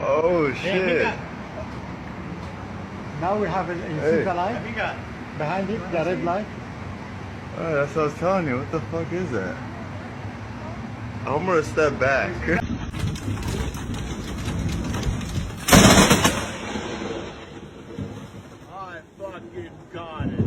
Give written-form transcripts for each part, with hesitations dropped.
Oh shit. Now we have it in the light. Behind it, the red light. Oh, that's what I was telling you. What the fuck is that? I'm gonna step back. I fucking got it.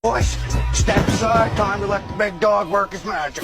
Boys, step aside, time to let the big dog work his magic.